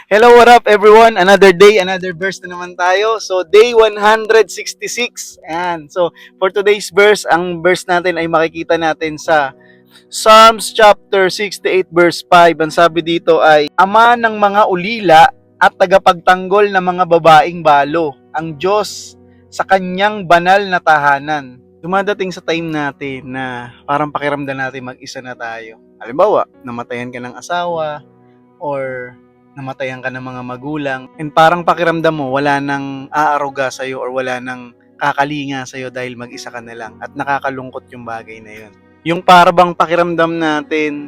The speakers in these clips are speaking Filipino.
Hello, what up everyone? Another day, another verse na naman tayo. So, day 166. Ayan. So, for today's verse, ang verse natin ay makikita natin sa Psalms chapter 68 verse 5. Ang sabi dito ay, Ama ng mga ulila at tagapagtanggol ng mga babaeng balo, ang Diyos sa kanyang banal na tahanan. Dumadating sa time natin na parang pakiramdam natin mag-isa na tayo. Halimbawa, namatayan ka ng asawa, or namatayan ka ng mga magulang, and parang pakiramdam mo wala nang aaruga sa'yo or wala nang kakalinga sa'yo dahil mag-isa ka na lang, at nakakalungkot yung bagay na yun. Yung parang pakiramdam natin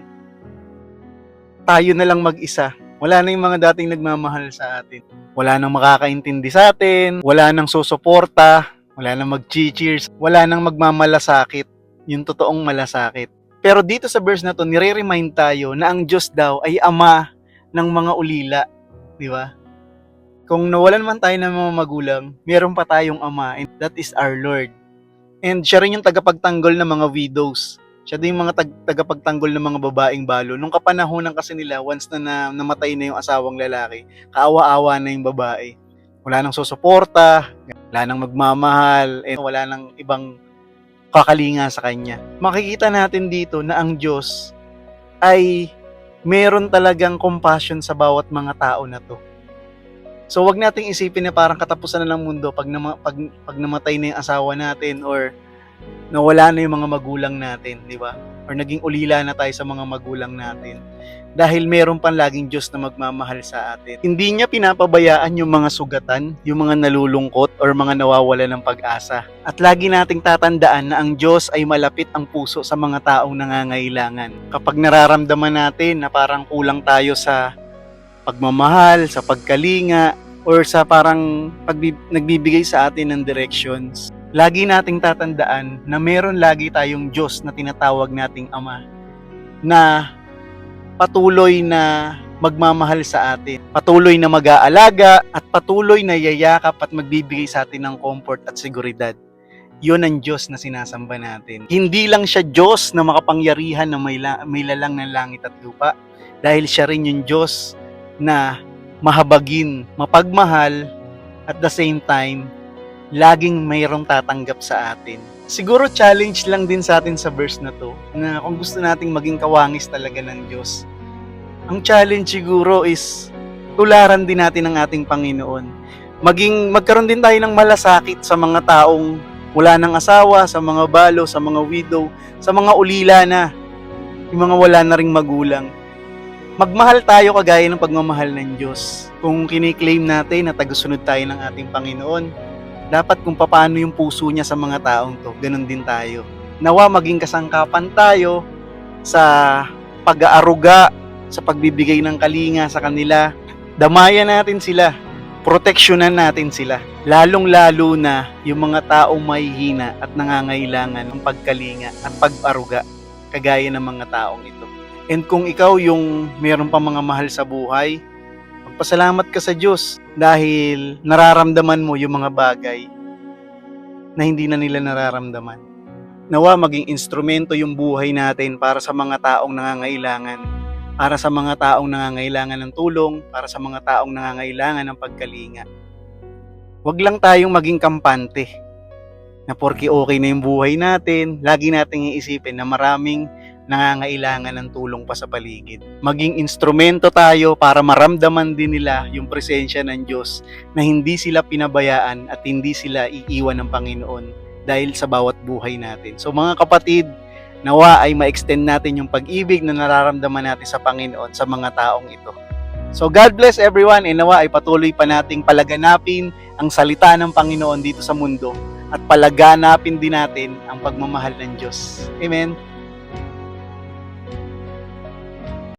tayo na lang mag-isa. Wala na yung mga dating nagmamahal sa atin. Wala nang makakaintindi sa atin, wala nang susuporta, wala nang mag-cheers, wala nang magmamalasakit, yung totoong malasakit. Pero dito sa verse na to, nire-remind tayo na ang Diyos daw ay ama ng mga ulila, di ba? Kung nawalan man tayo ng mga magulang, meron pa tayong ama, and that is our Lord. And siya rin yung tagapagtanggol ng mga widows. Siya din yung mga tagapagtanggol ng mga babaeng balo. Nung kapanahonan kasi nila, once na namatay na yung asawang lalaki, kaawa-awa na yung babae. Wala nang susuporta, wala nang magmamahal, and wala nang ibang kakalinga sa kanya. Makikita natin dito na ang Diyos ay meron talagang compassion sa bawat mga tao na to. So wag nating isipin na parang katapusan na ng mundo pag namatay na yung asawa natin, or nawala na yung mga magulang natin, di ba? Or naging ulila na tayo sa mga magulang natin. Dahil meron pang laging Diyos na magmamahal sa atin. Hindi niya pinapabayaan yung mga sugatan, yung mga nalulungkot, or mga nawawala ng pag-asa. At lagi nating tatandaan na ang Diyos ay malapit ang puso sa mga taong nangangailangan. Kapag nararamdaman natin na parang kulang tayo sa pagmamahal, sa pagkalinga, or sa parang nagbibigay sa atin ng directions, lagi nating tatandaan na meron lagi tayong Diyos na tinatawag nating Ama, na patuloy na magmamahal sa atin, patuloy na mag-aalaga, at patuloy na yayakap at magbibigay sa atin ng comfort at seguridad. Yun ang Diyos na sinasamba natin. Hindi lang siya Diyos na makapangyarihan na may lalang ng langit at lupa, dahil siya rin yung Diyos na mahabagin, mapagmahal, at the same time, laging mayroong tatanggap sa atin. Siguro challenge lang din sa atin sa verse na to, na kung gusto nating maging kawangis talaga ng Diyos, ang challenge siguro is tularan din natin ang ating Panginoon. Magkaroon din tayo ng malasakit sa mga taong wala ng asawa, sa mga balo, sa mga widow, sa mga ulila na, yung mga wala na ring magulang. Magmahal tayo kagaya ng pagmamahal ng Diyos. Kung kiniklaim natin na tagusunod tayo ng ating Panginoon, dapat kung paano yung puso niya sa mga taong to, ganun din tayo. Nawa maging kasangkapan tayo sa pag-aaruga, sa pagbibigay ng kalinga sa kanila. Damayan natin sila, proteksyonan natin sila. Lalong-lalo na yung mga taong mahihina at nangangailangan ng pagkalinga at pag-aruga, kagaya ng mga taong ito. And kung ikaw yung meron pa mga mahal sa buhay, magpasalamat ka sa Diyos dahil nararamdaman mo yung mga bagay na hindi na nila nararamdaman. Nawa maging instrumento yung buhay natin para sa mga taong nangangailangan, para sa mga taong nangangailangan ng tulong, para sa mga taong nangangailangan ng pagkalinga. Huwag lang tayong maging kampante na porke okay na yung buhay natin, lagi nating iisipin na maraming nangangailangan ng tulong pa sa paligid. Maging instrumento tayo para maramdaman din nila yung presensya ng Diyos, na hindi sila pinabayaan at hindi sila iiwan ng Panginoon dahil sa bawat buhay natin. So mga kapatid, nawa ay ma-extend natin yung pag-ibig na nararamdaman natin sa Panginoon sa mga taong ito. So God bless everyone, and nawa ay patuloy pa nating palaganapin ang salita ng Panginoon dito sa mundo, at palaganapin din natin ang pagmamahal ng Diyos. Amen.